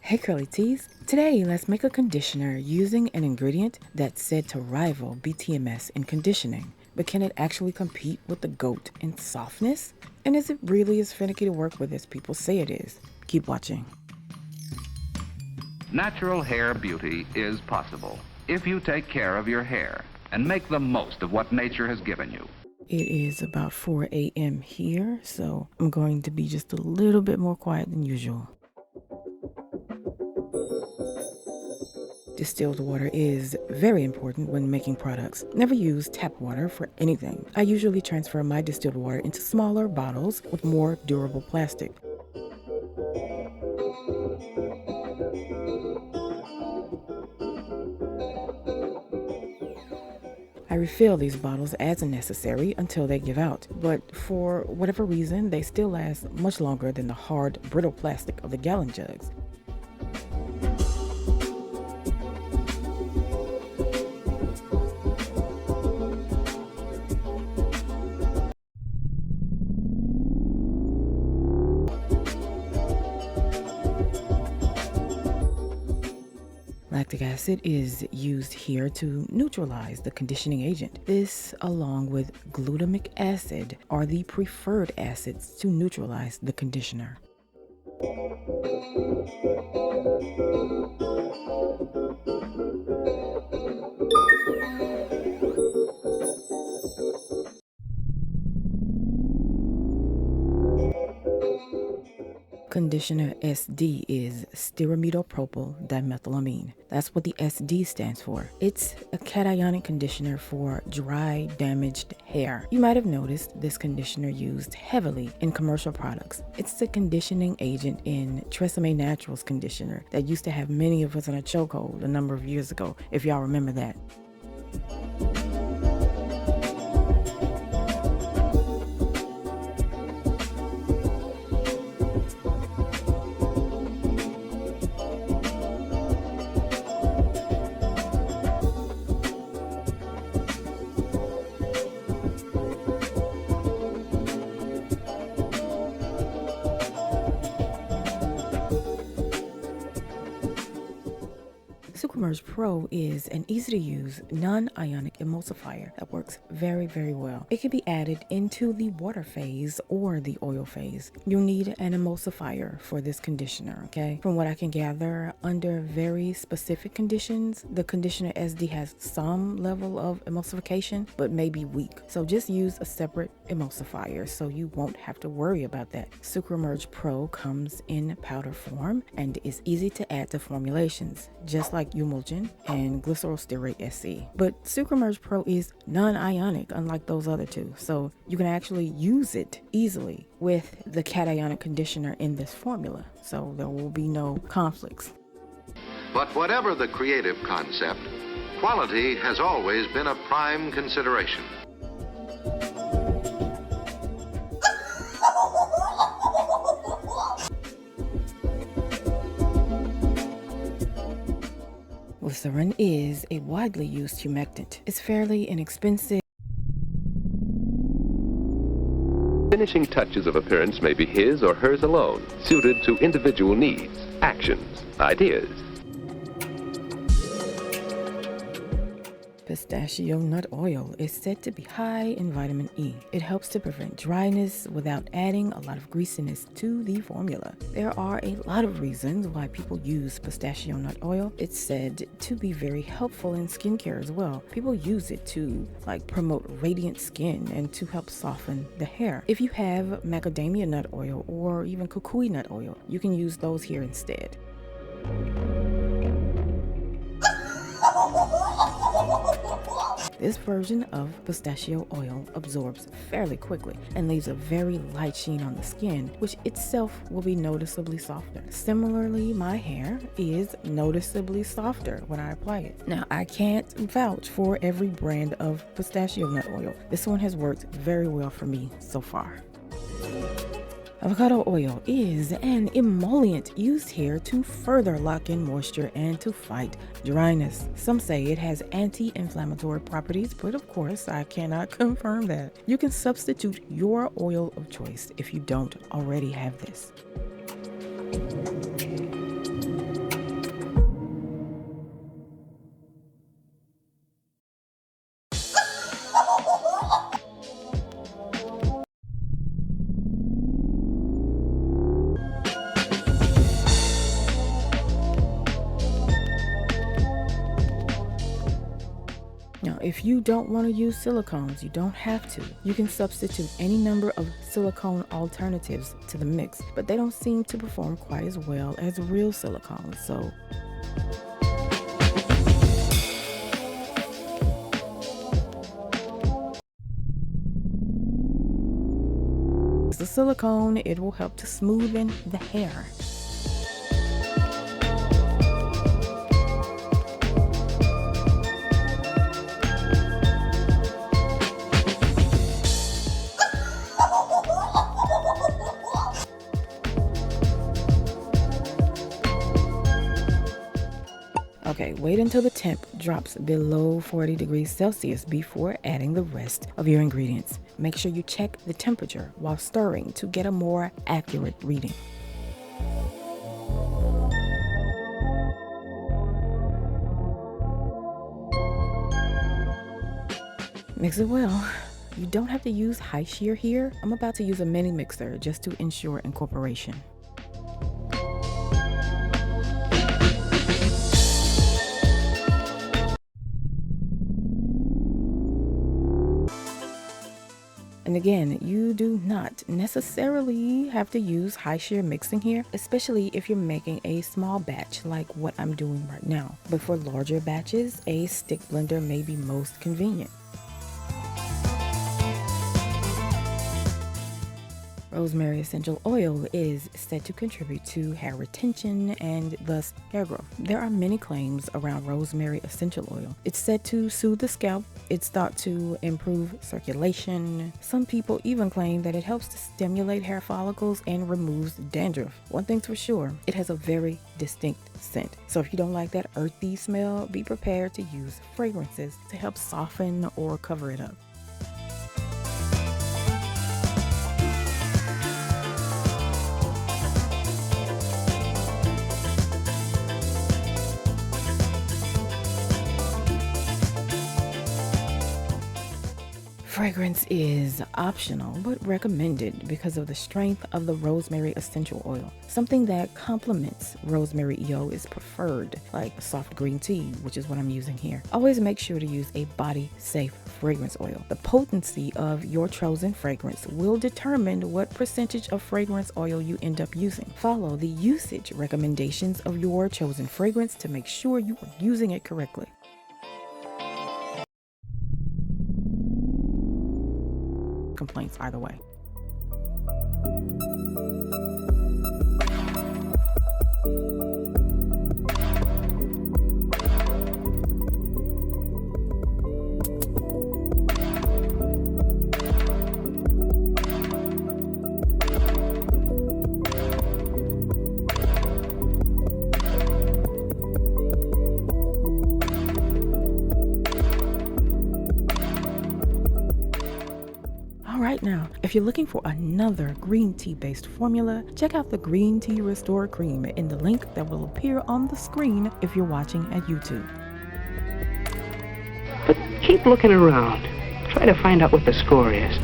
Hey curly tees! Today let's make a conditioner using an ingredient that's said to rival BTMS in conditioning. But can it actually compete with the GOAT in softness? And is it really as finicky to work with as people say it is? Keep watching. Natural hair beauty is possible if you take care of your hair and make the most of what nature has given you. It is about 4 a.m. here, so I'm going to be just a little bit more quiet than usual. Distilled water is very important when making products. Never use tap water for anything. I usually transfer my distilled water into smaller bottles with more durable plastic. I refill these bottles as necessary until they give out, but for whatever reason, they still last much longer than the hard, brittle plastic of the gallon jugs. Lactic acid is used here to neutralize the conditioning agent. This, along with glutamic acid, are the preferred acids to neutralize the conditioner. Conditioner SD is Stearamidopropyl Dimethylamine. That's what the SD stands for. It's a cationic conditioner for dry, damaged hair. You might have noticed this conditioner used heavily in commercial products. It's the conditioning agent in Tresemme Naturals conditioner that used to have many of us in a chokehold a number of years ago, if y'all remember that. Sucramerge Pro is an easy-to-use, non-ionic emulsifier that works very, very well. It can be added into the water phase or the oil phase. You'll need an emulsifier for this conditioner, okay? From what I can gather, under very specific conditions, the conditioner SD has some level of emulsification, but may be weak. So just use a separate emulsifier so you won't have to worry about that. Sucramerge Pro comes in powder form and is easy to add to formulations, just like Emulsion and glycerolstearate SC. But Sucramerge Pro is non-ionic, unlike those other two, so you can actually use it easily with the cationic conditioner in this formula, so there will be no conflicts. But whatever the creative concept, quality has always been a prime consideration. Glycerin is a widely used humectant. It's fairly inexpensive. Finishing touches of appearance may be his or hers alone, suited to individual needs, actions, ideas. Pistachio nut oil is said to be high in vitamin E. It helps to prevent dryness without adding a lot of greasiness to the formula. There are a lot of reasons why people use pistachio nut oil. It's said to be very helpful in skincare as well. People use it to promote radiant skin and to help soften the hair. If you have macadamia nut oil or even kukui nut oil, you can use those here instead. This version of pistachio oil absorbs fairly quickly and leaves a very light sheen on the skin, which itself will be noticeably softer. Similarly, my hair is noticeably softer when I apply it. Now, I can't vouch for every brand of pistachio nut oil. This one has worked very well for me so far. Avocado oil is an emollient used here to further lock in moisture and to fight dryness. Some say it has anti-inflammatory properties, but of course I cannot confirm that. You can substitute your oil of choice if you don't already have this. if you don't want to use silicones, you don't have to. You can substitute any number of silicone alternatives to the mix, but they don't seem to perform quite as well as real silicones, so the silicone, it will help to smoothen the hair. Okay, wait until the temp drops below 40 degrees Celsius before adding the rest of your ingredients. Make sure you check the temperature while stirring to get a more accurate reading. Mix it well. You don't have to use high shear here. I'm about to use a mini mixer just to ensure incorporation. And again, you do not necessarily have to use high shear mixing here, especially if you're making a small batch like what I'm doing right now. But for larger batches, a stick blender may be most convenient. Rosemary Essential oil is said to contribute to hair retention and thus hair growth. There are many claims around rosemary essential oil. It's said to soothe the scalp. It's thought to improve circulation. Some people even claim that it helps to stimulate hair follicles and removes dandruff. One thing's for sure, it has a very distinct scent. So if you don't like that earthy smell, be prepared to use fragrances to help soften or cover it up. Fragrance is optional but recommended because of the strength of the rosemary essential oil. Something that complements rosemary EO is preferred, like soft green tea, which is what I'm using here. Always make sure to use a body-safe fragrance oil. The potency of your chosen fragrance will determine what percentage of fragrance oil you end up using. Follow the usage recommendations of your chosen fragrance to make sure you are using it correctly. Complaints either way. Right now, if you're looking for another green tea based formula, check out the Green Tea Restore Cream in the link that will appear on the screen if you're watching at YouTube. But keep looking around. Try to find out what the score is.